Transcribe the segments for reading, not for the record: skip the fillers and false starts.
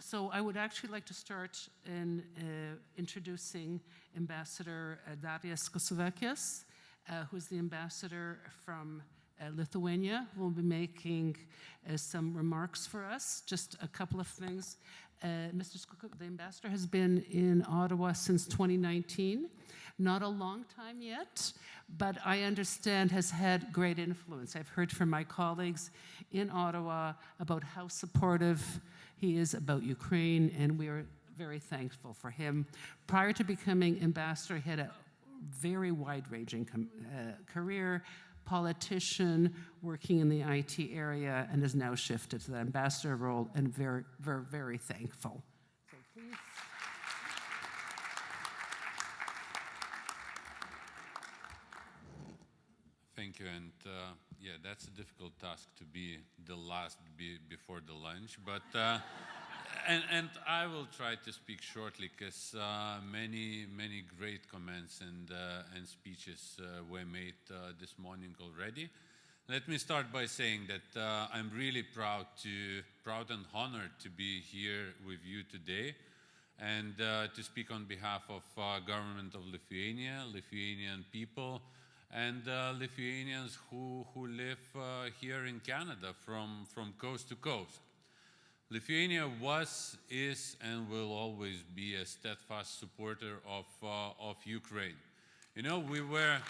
So I would actually like to start in introducing Ambassador Darius Skusevicius, who's the ambassador from Lithuania, who will be making some remarks for us. Just a couple of things. Mr. Skusevicius, the ambassador, has been in Ottawa since 2019. Not a long time yet, but I understand has had great influence. I've heard from my colleagues in Ottawa about how supportive he is about Ukraine, and we are very thankful for him. Prior to becoming ambassador, he had a very wide-ranging career, politician working in the IT area, and has now shifted to the ambassador role, and very, very, very thankful. So please. Thank you, and yeah, that's a difficult task to be the last before the lunch, but and I will try to speak shortly because many great comments and speeches were made this morning already. Let me start by saying that I'm really proud and honored to be here with you today, and to speak on behalf of government of Lithuania, Lithuanian people, and Lithuanians who live here in Canada from coast to coast. Lithuania was, is, and will always be a steadfast supporter of Ukraine. You know, we were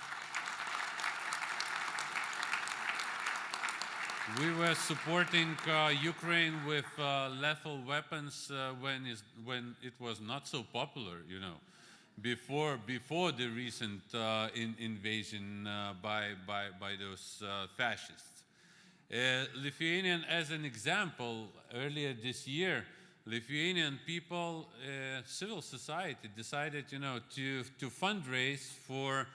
supporting Ukraine with lethal weapons when it was not so popular, you know, before the recent invasion by those fascists. Lithuanian, as an example, earlier this year, Lithuanian people, civil society decided, you know, to fundraise for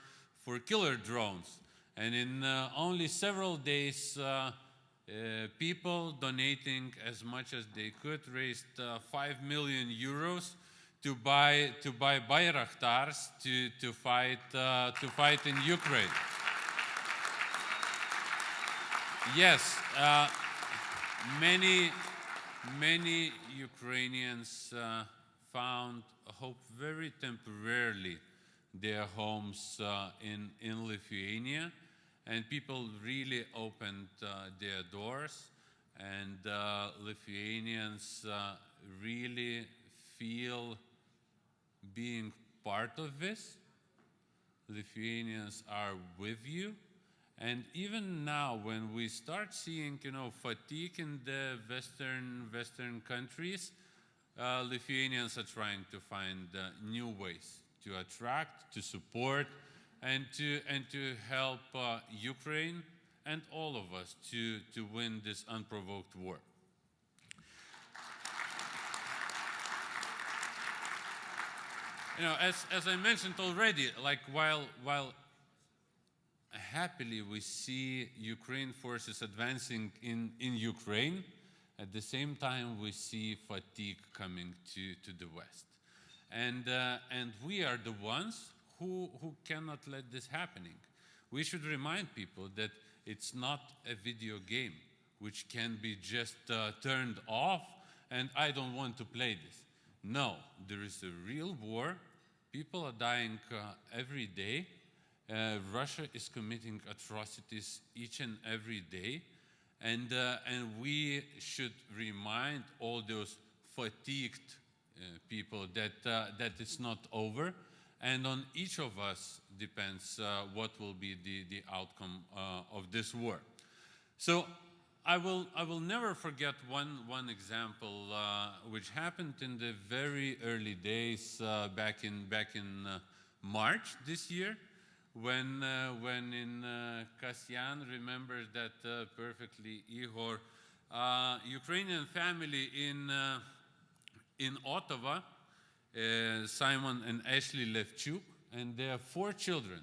killer drones, and in only several days, people donating as much as they could raised 5 million euros to buy Bayraktars to fight in Ukraine. Yes, many Ukrainians found hope very temporarily their homes in Lithuania, and people really opened their doors, and Lithuanians really feel being part of this. Lithuanians are with you. And even now, when we start seeing, you know, fatigue in the Western countries, Lithuanians are trying to find new ways to attract, to support, and to help Ukraine and all of us to win this unprovoked war. You know, as I mentioned already, like while happily we see Ukraine forces advancing in Ukraine, at the same time we see fatigue coming to the West. And we are the ones who cannot let this happening. We should remind people that it's not a video game which can be just turned off and I don't want to play this. No, there is a real war. People are dying every day. Russia is committing atrocities each and every day, and we should remind all those fatigued people that it's not over, and on each of us depends what will be the outcome of this war. So I will never forget one example which happened in the very early days back in March this year. When in Kasyan, remembers that perfectly, Igor, Ukrainian family in Ottawa, Simon and Ashley Levchuk, and their 4 children,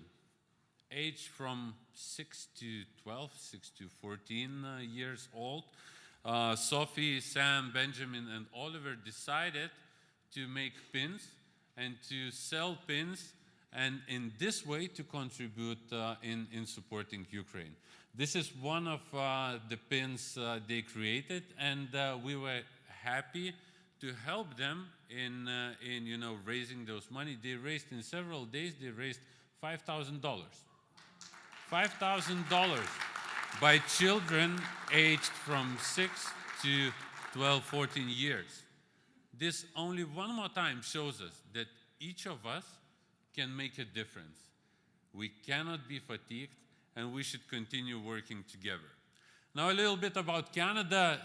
aged from 6 to 12, 6 to 14 years old, Sophie, Sam, Benjamin, and Oliver decided to make pins and to sell pins, and in this way to contribute in supporting Ukraine. This is one of the pins they created, and we were happy to help them in raising those money. They raised in several days, they raised $5,000. $5,000 by children aged from 6 to 12, 14 years. This only one more time shows us that each of us can make a difference. We cannot be fatigued, and we should continue working together. Now a little bit about Canada.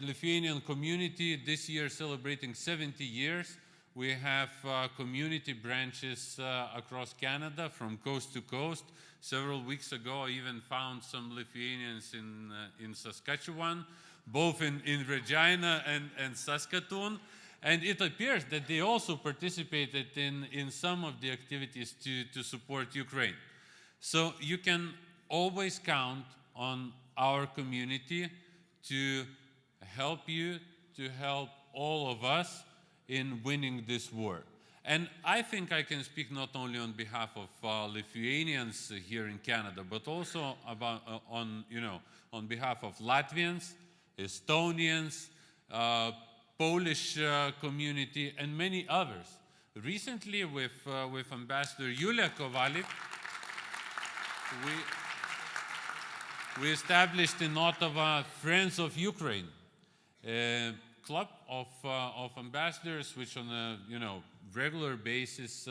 Lithuanian community this year celebrating 70 years. We have community branches across Canada from coast to coast. Several weeks ago, I even found some Lithuanians in Saskatchewan, both in Regina and Saskatoon. And it appears that they also participated in some of the activities to support Ukraine. So you can always count on our community to help you, to help all of us in winning this war. And I think I can speak not only on behalf of Lithuanians here in Canada, but also on behalf of Latvians, Estonians, Polish community, and many others. Recently, with Ambassador Yulia Kovalik, we established in Ottawa Friends of Ukraine, a club of ambassadors which on a regular basis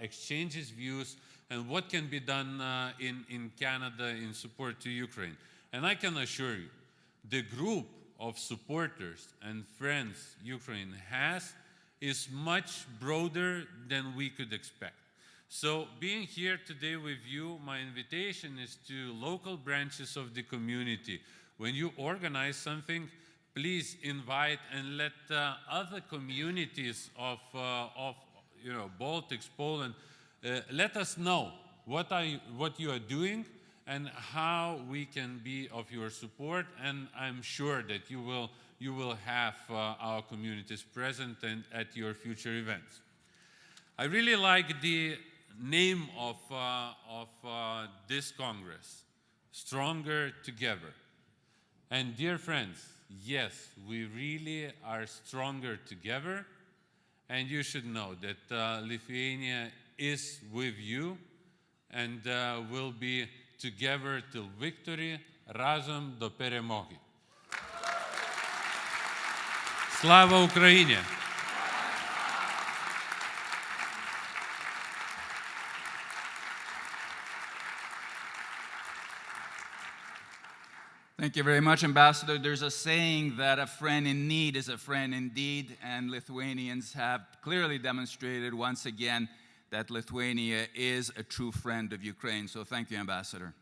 exchanges views and what can be done in Canada in support to Ukraine. And I can assure you, the group of supporters and friends Ukraine has is much broader than we could expect. So being here today with you, my invitation is to local branches of the community. When you organize something, please invite and let other communities of Baltics, Poland, let us know what you are doing and how we can be of your support. And I'm sure that you will have our communities present and at your future events. I really like the name of this Congress, Stronger Together. And dear friends, yes, we really are stronger together, and you should know that Lithuania is with you and will be together till victory, razom do peremogi. Slava Ukraini! Thank you very much, Ambassador. There's a saying that a friend in need is a friend indeed, and Lithuanians have clearly demonstrated once again that Lithuania is a true friend of Ukraine. So thank you, Ambassador.